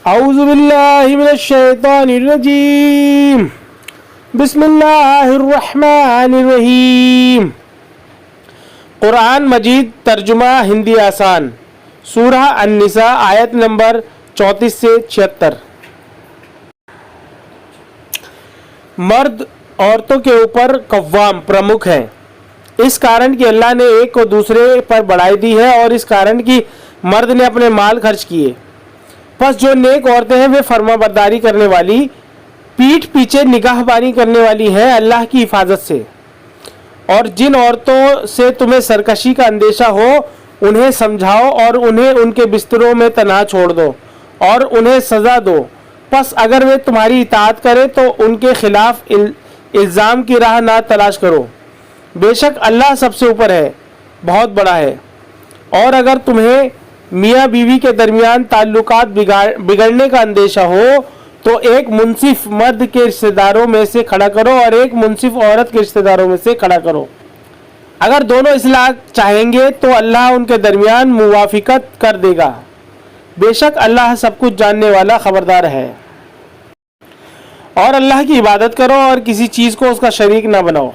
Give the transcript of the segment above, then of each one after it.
اعوذ باللہ من الشیطان الرجیم بسم اللہ الرحمن الرحیم۔ قرآن مجید ترجمہ ہندی آسان، سورہ النساء آیت نمبر 34 سے 76۔ مرد عورتوں کے اوپر قوام پرمکھ ہے، اس کارن کہ اللہ نے ایک کو دوسرے پر بڑھائی دی ہے اور اس کارن کہ مرد نے اپنے مال خرچ کیے۔ پس جو نیک عورتیں ہیں وہ فرما برداری کرنے والی، پیٹھ پیچھے نگاہ بانی کرنے والی ہیں اللہ کی حفاظت سے۔ اور جن عورتوں سے تمہیں سرکشی کا اندیشہ ہو انہیں سمجھاؤ اور انہیں ان کے بستروں میں تنہا چھوڑ دو اور انہیں سزا دو۔ پس اگر وہ تمہاری اطاعت کرے تو ان کے خلاف الزام کی راہ نہ تلاش کرو، بے شک اللہ سب سے اوپر ہے، بہت بڑا ہے۔ اور اگر تمہیں میاں بیوی کے درمیان تعلقات بگڑنے کا اندیشہ ہو تو ایک منصف مرد کے رشتہ داروں میں سے کھڑا کرو اور ایک منصف عورت کے رشتہ داروں میں سے کھڑا کرو۔ اگر دونوں اصلاح چاہیں گے تو اللہ ان کے درمیان موافقت کر دے گا، بے شک اللہ سب کچھ جاننے والا خبردار ہے۔ اور اللہ کی عبادت کرو اور کسی چیز کو اس کا شریک نہ بناؤ،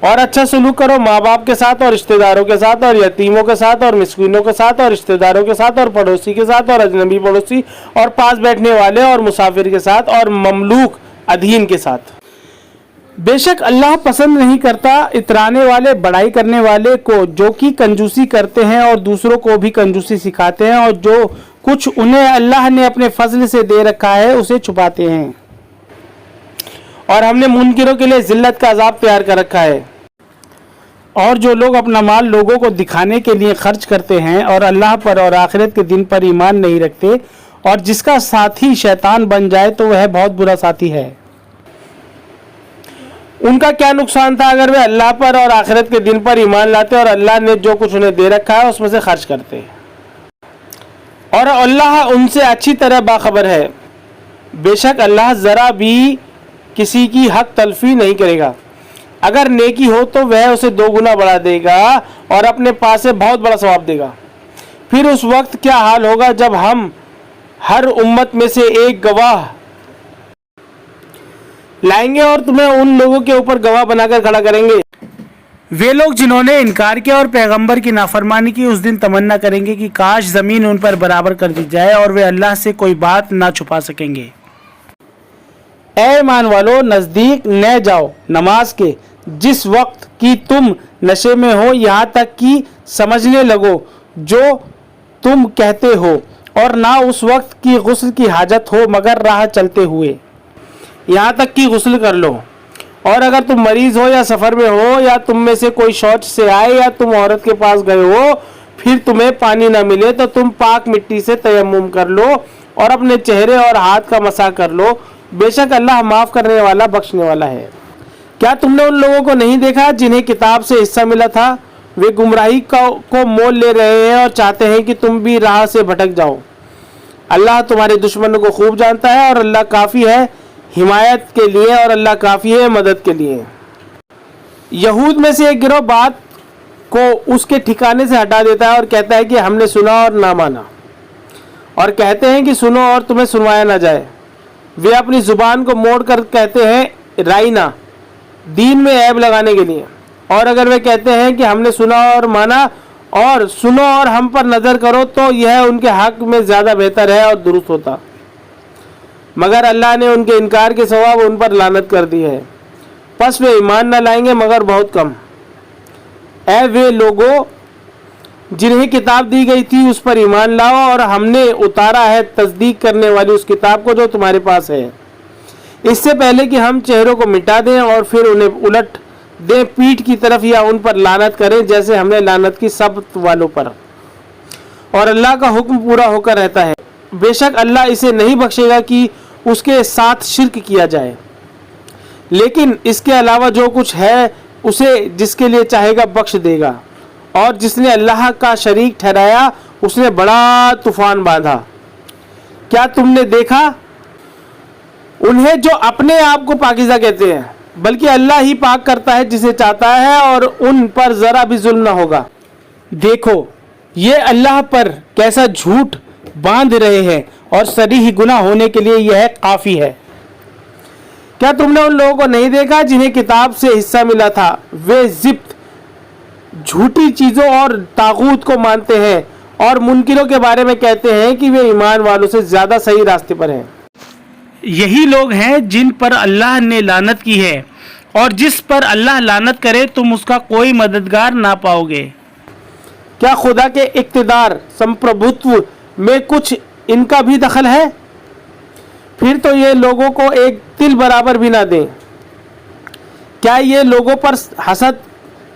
اور اچھا سلوک کرو ماں باپ کے ساتھ اور رشتہ داروں کے ساتھ اور یتیموں کے ساتھ اور مسکینوں کے ساتھ اور رشتہ داروں کے ساتھ اور پڑوسی کے ساتھ اور اجنبی پڑوسی اور پاس بیٹھنے والے اور مسافر کے ساتھ اور مملوک ادھین کے ساتھ۔ بے شک اللہ پسند نہیں کرتا اترانے والے، بڑائی کرنے والے کو، جو کہ کنجوسی کرتے ہیں اور دوسروں کو بھی کنجوسی سکھاتے ہیں اور جو کچھ انہیں اللہ نے اپنے فضل سے دے رکھا ہے اسے چھپاتے ہیں۔ اور ہم نے منکروں کے لیے ذلت کا عذاب تیار کر رکھا ہے۔ اور جو لوگ اپنا مال لوگوں کو دکھانے کے لیے خرچ کرتے ہیں اور اللہ پر اور آخرت کے دن پر ایمان نہیں رکھتے، اور جس کا ساتھی شیطان بن جائے تو وہ بہت برا ساتھی ہے۔ ان کا کیا نقصان تھا اگر وہ اللہ پر اور آخرت کے دن پر ایمان لاتے اور اللہ نے جو کچھ انہیں دے رکھا ہے اس میں سے خرچ کرتے، اور اللہ ان سے اچھی طرح باخبر ہے۔ بے شک اللہ ذرا بھی کسی کی حق تلفی نہیں کرے گا۔ اگر نیکی ہو تو وہ اسے 2 گنا بڑھا دے گا اور اپنے پاس سے بہت بڑا ثواب دے گا۔ پھر اس وقت کیا حال ہوگا جب ہم ہر امت میں سے ایک گواہ لائیں گے اور تمہیں ان لوگوں کے اوپر گواہ بنا کر کھڑا کریں گے۔ وہ لوگ جنہوں نے انکار کیا اور پیغمبر کی نافرمانی کی اس دن تمنا کریں گے کہ کاش زمین ان پر برابر کر دی جائے اور وہ اللہ سے کوئی بات نہ چھپا سکیں گے۔ اے ایمان والو، نزدیک نہ جاؤ نماز کے جس وقت کی تم نشے میں ہو، یہاں تک کہ سمجھنے لگو جو تم کہتے ہو، اور نہ اس وقت کی غسل کی حاجت ہو مگر راہ چلتے ہوئے، یہاں تک کہ غسل کر لو۔ اور اگر تم مریض ہو یا سفر میں ہو یا تم میں سے کوئی شوچ سے آئے یا تم عورت کے پاس گئے ہو پھر تمہیں پانی نہ ملے تو تم پاک مٹی سے تیمم کر لو اور اپنے چہرے اور ہاتھ کا مسح کر لو، بے شک اللہ معاف کرنے والا بخشنے والا ہے۔ کیا تم نے ان لوگوں کو نہیں دیکھا جنہیں کتاب سے حصہ ملا تھا؟ وہ گمراہی کو مول لے رہے ہیں اور چاہتے ہیں کہ تم بھی راہ سے بھٹک جاؤ۔ اللہ تمہارے دشمنوں کو خوب جانتا ہے اور اللہ کافی ہے حمایت کے لیے اور اللہ کافی ہے مدد کے لیے۔ یہود میں سے ایک گروہ بات کو اس کے ٹھکانے سے ہٹا دیتا ہے اور کہتا ہے کہ ہم نے سنا اور نہ مانا، اور کہتے ہیں کہ سنو اور تمہیں سنوایا نہ جائے۔ وہ اپنی زبان کو موڑ کر کہتے ہیں رائنا، دین میں عیب لگانے کے لیے۔ اور اگر وہ کہتے ہیں کہ ہم نے سنا اور مانا اور سنو اور ہم پر نظر کرو تو یہ ان کے حق میں زیادہ بہتر ہے اور درست ہوتا، مگر اللہ نے ان کے انکار کے سبب ان پر لعنت کر دی ہے، پس وہ ایمان نہ لائیں گے مگر بہت کم۔ اے وہ لوگوں جنہیں کتاب دی گئی تھی اس پر ایمان لاؤ، اور ہم نے اتارا ہے تصدیق کرنے والی اس کتاب کو جو تمہارے پاس ہے، اس سے پہلے کہ ہم چہروں کو مٹا دیں اور پھر انہیں الٹ دیں پیٹھ کی طرف یا ان پر لعنت کریں جیسے ہم نے لعنت کی سبت والوں پر، اور اللہ کا حکم پورا ہو کر رہتا ہے۔ بے شک اللہ اسے نہیں بخشے گا کہ اس کے ساتھ شرک کیا جائے، لیکن اس کے علاوہ جو کچھ ہے اسے جس کے لیے چاہے گا بخش دے گا۔ اور جس نے اللہ کا شریک ٹھہرایا اس نے بڑا طوفان باندھا۔ کیا تم نے دیکھا انہیں جو اپنے آپ کو پاکیزہ کہتے ہیں، بلکہ اللہ ہی پاک کرتا ہے جسے چاہتا ہے اور ان پر ذرا بھی ظلم نہ ہوگا۔ دیکھو یہ اللہ پر کیسا جھوٹ باندھ رہے ہیں اور صریح گناہ ہونے کے لیے یہ کافی ہے۔ کیا تم نے ان لوگوں کو نہیں دیکھا جنہیں کتاب سے حصہ ملا تھا؟ وہ ضبط جھوٹی چیزوں اور طاغوت کو مانتے ہیں اور منکروں کے بارے میں کہتے ہیں کہ وہ ایمان والوں سے زیادہ صحیح راستے پر ہیں۔ یہی لوگ ہیں جن پر اللہ نے لعنت کی ہے، اور جس پر اللہ لعنت کرے تم اس کا کوئی مددگار نہ پاؤ گے۔ کیا خدا کے اقتدار سمپربھتو میں کچھ ان کا بھی دخل ہے؟ پھر تو یہ لوگوں کو ایک تل برابر بھی نہ دیں۔ کیا یہ لوگوں پر حسد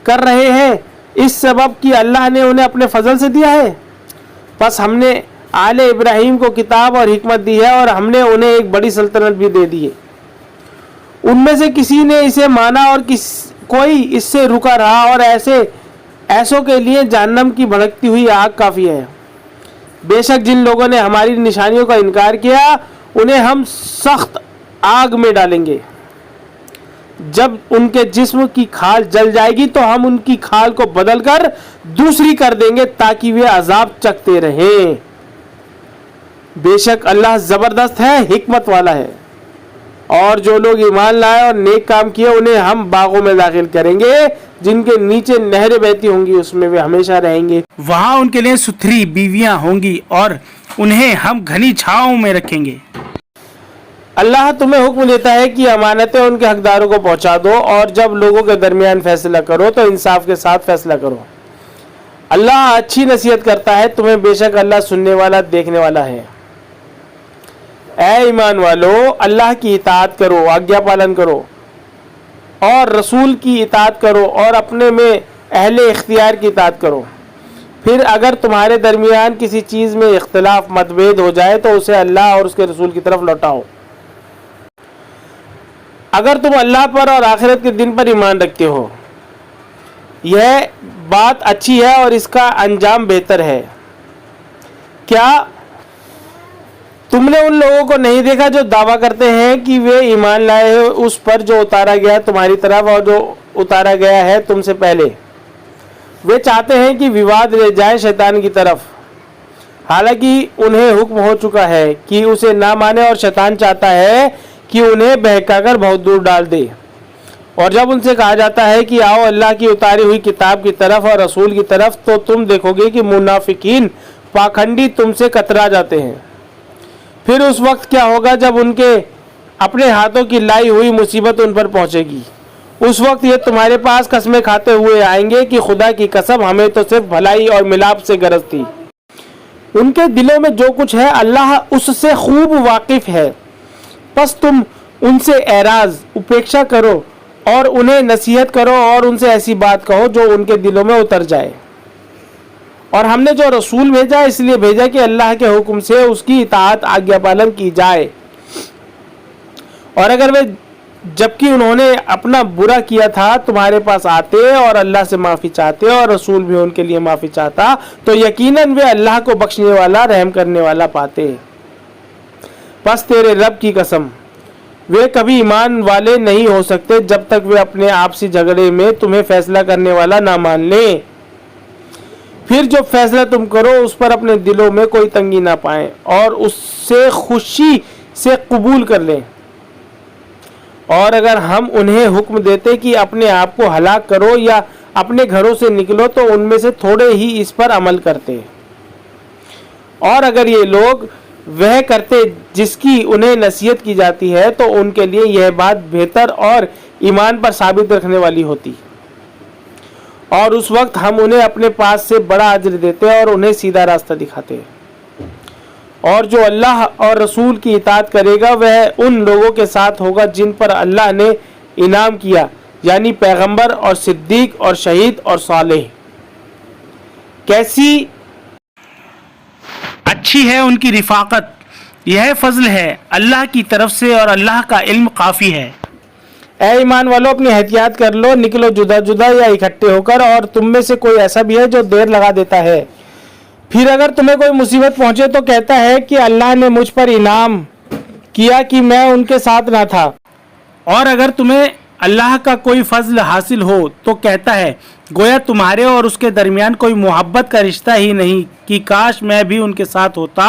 کر رہے ہیں اس سبب کہ اللہ نے انہیں اپنے فضل سے دیا ہے؟ بس ہم نے آل ابراہیم کو کتاب اور حکمت دی ہے، اور ہم نے انہیں ایک بڑی سلطنت بھی دے دی ہے۔ ان میں سے کسی نے اسے مانا اور کوئی اس سے رکا رہا، اور ایسوں کے لیے جہنم کی بھڑکتی ہوئی آگ کافی ہے۔ بے شک جن لوگوں نے ہماری نشانیوں کا انکار کیا انہیں ہم سخت آگ میں ڈالیں گے۔ جب ان کے جسم کی کھال جل جائے گی تو ہم ان کی کھال کو بدل کر دوسری کر دیں گے تاکہ وہ عذاب چکھتے رہیں۔ بے شک اللہ زبردست ہے، حکمت والا ہے۔ اور جو لوگ ایمان لائے اور نیک کام کیے انہیں ہم باغوں میں داخل کریں گے جن کے نیچے نہریں بہتی ہوں گی، اس میں وہ ہمیشہ رہیں گے۔ وہاں ان کے لیے ستھری بیویاں ہوں گی اور انہیں ہم گھنی چھاؤں میں رکھیں گے۔ اللہ تمہیں حکم دیتا ہے کہ امانتیں ان کے حقداروں کو پہنچا دو، اور جب لوگوں کے درمیان فیصلہ کرو تو انصاف کے ساتھ فیصلہ کرو۔ اللہ اچھی نصیحت کرتا ہے تمہیں، بے شک اللہ سننے والا دیکھنے والا ہے۔ اے ایمان والو، اللہ کی اطاعت کرو، آگیا پالن کرو، اور رسول کی اطاعت کرو، اور اپنے میں اہل اختیار کی اطاعت کرو۔ پھر اگر تمہارے درمیان کسی چیز میں اختلاف متبھید ہو جائے تو اسے اللہ اور اس کے رسول کی طرف لوٹاؤ۔ اگر تم اللہ پر اور آخرت کے دن پر ایمان رکھتے ہو، یہ بات اچھی ہے اور اس کا انجام بہتر ہے۔ کیا تم نے ان لوگوں کو نہیں دیکھا جو دعویٰ کرتے ہیں کہ وہ ایمان لائے ہیں اس پر جو اتارا گیا تمہاری طرف اور جو اتارا گیا ہے تم سے پہلے؟ وہ چاہتے ہیں کہ وواد لے جائے شیطان کی طرف، حالانکہ انہیں حکم ہو چکا ہے کہ اسے نہ مانے، اور شیطان چاہتا ہے کہ انہیں بہکا کر بہت دور ڈال دے۔ اور جب ان سے کہا جاتا ہے کہ آؤ اللہ کی اتاری ہوئی کتاب کی طرف اور رسول کی طرف، تو تم دیکھو گے کہ منافقین پاکھنڈی تم سے کترا جاتے ہیں۔ پھر اس وقت کیا ہوگا جب ان کے اپنے ہاتھوں کی لائی ہوئی مصیبت ان پر پہنچے گی؟ اس وقت یہ تمہارے پاس قسمیں کھاتے ہوئے آئیں گے کہ خدا کی قسم ہمیں تو صرف بھلائی اور ملاپ سے غرض تھی۔ ان کے دلوں میں جو کچھ ہے اللہ اس سے خوب واقف ہے، پس تم ان سے اعراض اپیکشا کرو اور انہیں نصیحت کرو اور ان سے ایسی بات کہو جو ان کے دلوں میں اتر جائے۔ اور ہم نے جو رسول بھیجا اس لیے بھیجا کہ اللہ کے حکم سے اس کی اطاعت آگیا پالن کی جائے، اور اگر وہ جبکہ انہوں نے اپنا برا کیا تھا تمہارے پاس آتے اور اللہ سے معافی چاہتے اور رسول بھی ان کے لیے معافی چاہتا تو یقیناً وہ اللہ کو بخشنے والا رحم کرنے والا پاتے۔ بس تیرے رب کی قسم وہ کبھی ایمان والے نہیں ہو سکتے جب تک وہ اپنے آپسی جھگڑے میں تمہیں فیصلہ کرنے والا نہ مان لیں۔ پھر جو فیصلہ تم کرو اس پر اپنے دلوں میں کوئی تنگی نہ پائیں اور اس سے خوشی سے قبول کر لیں۔ اور اگر ہم انہیں حکم دیتے کہ اپنے آپ کو ہلاک کرو یا اپنے گھروں سے نکلو تو ان میں سے تھوڑے ہی اس پر عمل کرتے، اور اگر یہ لوگ وہ کرتے جس کی انہیں نصیحت کی جاتی ہے تو ان کے لیے یہ بات بہتر اور ایمان پر ثابت رکھنے والی ہوتی، اور اس وقت ہم انہیں اپنے پاس سے بڑا اجر دیتے اور انہیں سیدھا راستہ دکھاتے۔ اور جو اللہ اور رسول کی اطاعت کرے گا وہ ان لوگوں کے ساتھ ہوگا جن پر اللہ نے انعام کیا، یعنی پیغمبر اور صدیق اور شہید اور صالح۔ کیسی اچھی ہے ان کی رفاقت، یہ فضل ہے اللہ کی طرف سے اور اللہ کا علم کافی ہے۔ اے ایمان والو اپنی احتیاط کر لو، نکلو جدا جدا یا اکٹھے ہو کر، اور تم میں سے کوئی ایسا بھی ہے جو دیر لگا دیتا ہے۔ پھر اگر تمہیں کوئی مصیبت پہنچے تو کہتا ہے کہ اللہ نے مجھ پر انعام کیا کہ میں ان کے ساتھ نہ تھا، اور اگر تمہیں اللہ کا کوئی فضل حاصل ہو تو کہتا ہے گویا تمہارے اور اس کے درمیان کوئی محبت کا رشتہ ہی نہیں کہ کاش میں بھی ان کے ساتھ ہوتا